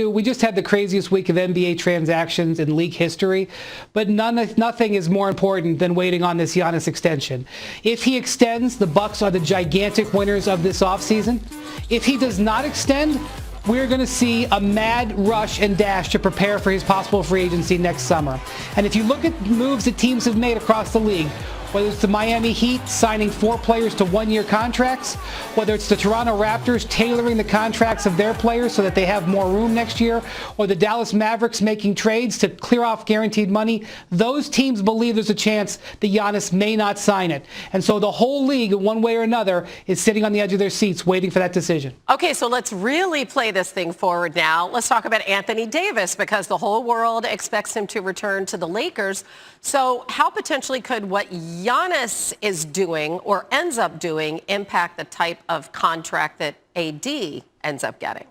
We just had the craziest week of NBA transactions in league history, but nothing is more important than waiting on this Giannis extension. If he extends, the Bucks are the gigantic winners of this offseason. If he does not extend, we're going to see a mad rush and dash to prepare for his possible free agency next summer. And if you look at moves that teams have made across the league, whether it's the Miami Heat signing 4 players to 1-year contracts, whether it's the Toronto Raptors tailoring the contracts of their players so that they have more room next year, or the Dallas Mavericks making trades to clear off guaranteed money, those teams believe there's a chance that Giannis may not sign it. And so the whole league, in one way or another, is sitting on the edge of their seats waiting for that decision. Okay, so let's really play this thing forward now. Let's talk about Anthony Davis, because the whole world expects him to return to the Lakers. So how potentially could what Giannis is doing or ends up doing impact the type of contract that AD ends up getting?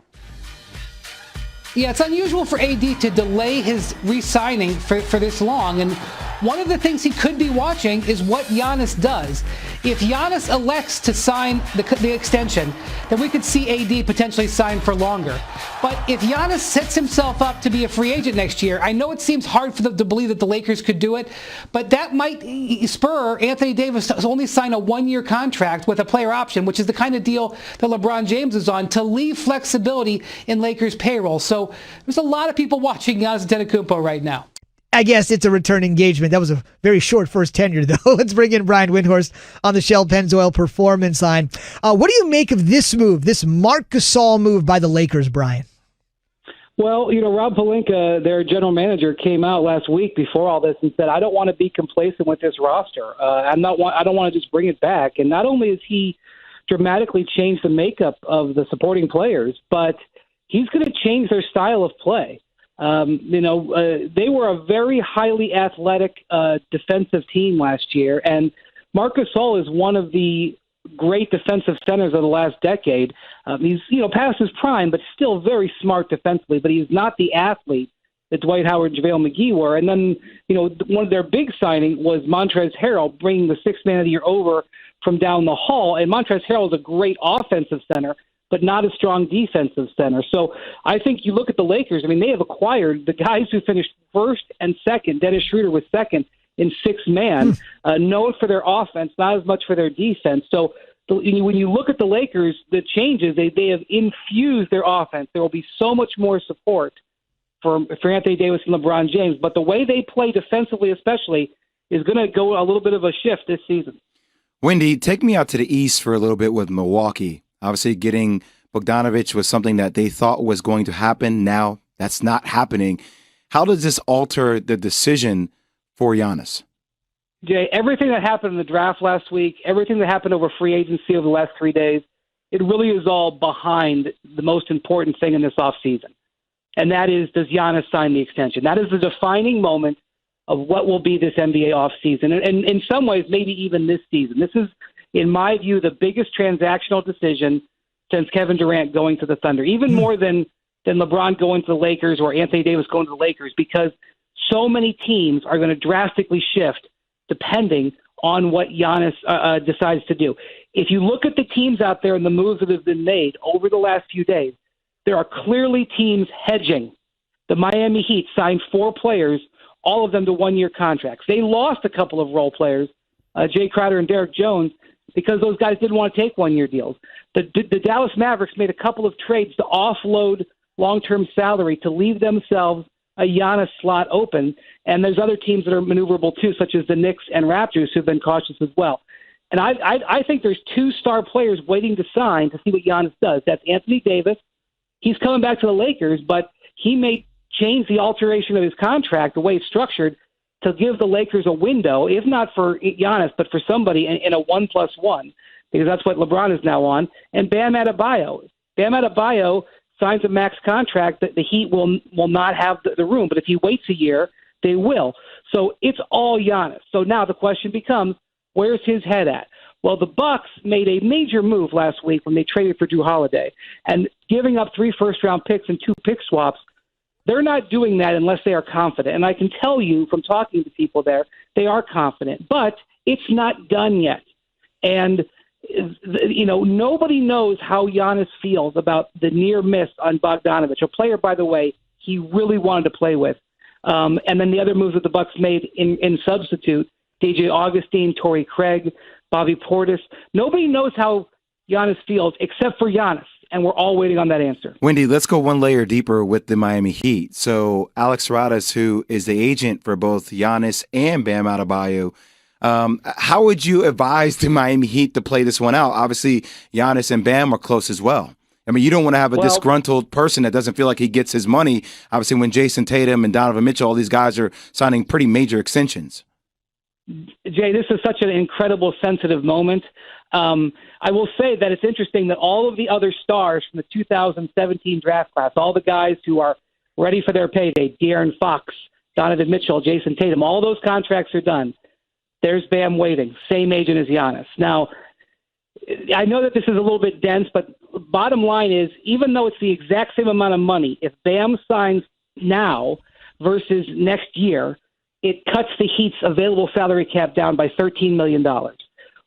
Yeah, it's unusual for AD to delay his re-signing for this long. And one of the things he could be watching is what Giannis does. If Giannis elects to sign the extension, then we could see AD potentially sign for longer. But if Giannis sets himself up to be a free agent next year, I know it seems hard for them to believe that the Lakers could do it, but that might spur Anthony Davis to only sign a 1-year contract with a player option, which is the kind of deal that LeBron James is on, to leave flexibility in Lakers payroll. So there's a lot of people watching Giannis Antetokounmpo right now. I guess it's a return engagement. That was a very short first tenure, though. Let's bring in Brian Windhorst on the Shell Pennzoil Performance Line. What do you make of this move, this Marc Gasol move by the Lakers, Brian? Well, Rob Pelinka, their general manager, came out last week before all this and said, "I don't want to be complacent with this roster. I don't want to just bring it back." And not only has he dramatically changed the makeup of the supporting players, but he's going to change their style of play. They were a very highly athletic defensive team last year, and Marc Gasol is one of the great defensive centers of the last decade. He's, past his prime, but still very smart defensively, but he's not the athlete that Dwight Howard and JaVale McGee were. And then, one of their big signing was Montrezl Harrell, bringing the Sixth Man of the Year over from down the hall. And Montrezl Harrell is a great offensive center, but not a strong defensive center. So I think you look at the Lakers, they have acquired the guys who finished first and second. Dennis Schroeder was second in six-man, known for their offense, not as much for their defense. So when you look at the Lakers, the changes, they have infused their offense. There will be so much more support for Anthony Davis and LeBron James. But the way they play defensively especially is going to go a little bit of a shift this season. Wendy, take me out to the East for a little bit with Milwaukee. Obviously, getting Bogdanovich was something that they thought was going to happen. Now that's not happening. How does this alter the decision for Giannis? Jay, everything that happened in the draft last week, everything that happened over free agency over the last 3 days, it really is all behind the most important thing in this offseason. And that is, does Giannis sign the extension? That is the defining moment of what will be this NBA offseason. And in some ways, maybe even this season. This is, in my view, the biggest transactional decision since Kevin Durant going to the Thunder, even more than LeBron going to the Lakers or Anthony Davis going to the Lakers, because so many teams are going to drastically shift depending on what Giannis decides to do. If you look at the teams out there and the moves that have been made over the last few days, there are clearly teams hedging. The Miami Heat signed 4 players, all of them to 1-year contracts. They lost a couple of role players, Jay Crowder and Derek Jones, because those guys didn't want to take 1-year deals. The Dallas Mavericks made a couple of trades to offload long-term salary to leave themselves a Giannis slot open, and there's other teams that are maneuverable too, such as the Knicks and Raptors, who've been cautious as well. And I think there's 2 star players waiting to sign to see what Giannis does. That's Anthony Davis. He's coming back to the Lakers, but he may change the alteration of his contract, the way it's structured, to give the Lakers a window, if not for Giannis, but for somebody in a 1+1, because that's what LeBron is now on. And Bam Adebayo. Bam Adebayo signs a max contract that the Heat will not have the room. But if he waits a year, they will. So it's all Giannis. So now the question becomes, where's his head at? Well, the Bucks made a major move last week when they traded for Drew Holiday. And giving up 3 first-round picks and 2 pick swaps, they're not doing that unless they are confident. And I can tell you from talking to people there, they are confident. But it's not done yet. And Nobody knows how Giannis feels about the near miss on Bogdanovich, a player, by the way, he really wanted to play with. And then the other moves that the Bucks made in substitute, DJ Augustine, Torrey Craig, Bobby Portis. Nobody knows how Giannis feels except for Giannis, and we're all waiting on that answer. Wendy, let's go one layer deeper with the Miami Heat. So Alex Radas, who is the agent for both Giannis and Bam Adebayo, how would you advise the Miami Heat to play this one out? Obviously, Giannis and Bam are close as well. I mean, you don't want to have a disgruntled person that doesn't feel like he gets his money. Obviously, when Jason Tatum and Donovan Mitchell, all these guys are signing pretty major extensions. Jay, this is such an incredible, sensitive moment. I will say that it's interesting that all of the other stars from the 2017 draft class, all the guys who are ready for their payday, De'Aaron Fox, Donovan Mitchell, Jason Tatum, all those contracts are done. There's Bam waiting, same agent as Giannis. Now, I know that this is a little bit dense, but bottom line is, even though it's the exact same amount of money, if Bam signs now versus next year, it cuts the Heat's available salary cap down by $13 million.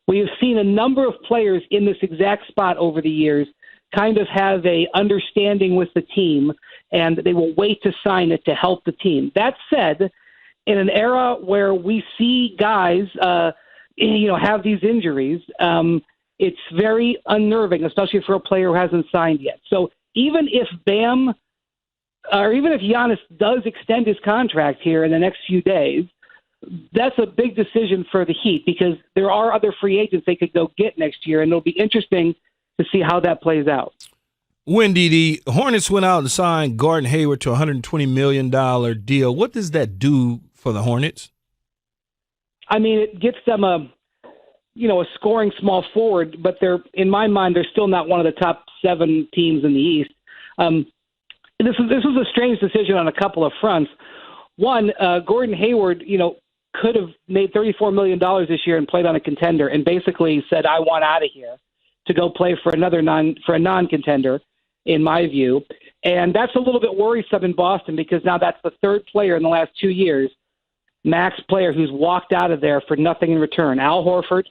We have seen a number of players in this exact spot over the years kind of have a understanding with the team, and they will wait to sign it to help the team. That said, in an era where we see guys, have these injuries, it's very unnerving, especially for a player who hasn't signed yet. So even if Bam, or even if Giannis does extend his contract here in the next few days, that's a big decision for the Heat because there are other free agents they could go get next year, and it'll be interesting to see how that plays out. Wendy, the Hornets went out and signed Gordon Hayward to a $120 million deal. What does that do for the Hornets? I mean, it gets them a scoring small forward, but in my mind, they're still not one of the top 7 teams in the East. This was a strange decision on a couple of fronts. One, Gordon Hayward, could have made $34 million this year and played on a contender and basically said, I want out of here to go play for a non-contender, in my view. And that's a little bit worrisome in Boston because now that's the third player in the last 2 years, max player, who's walked out of there for nothing in return. Al Horford,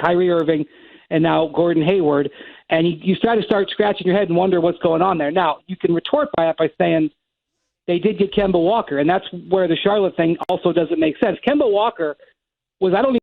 Kyrie Irving, and now Gordon Hayward. And you start scratching your head and wonder what's going on there. Now, you can retort by saying they did get Kemba Walker, and that's where the Charlotte thing also doesn't make sense. Kemba Walker was, I don't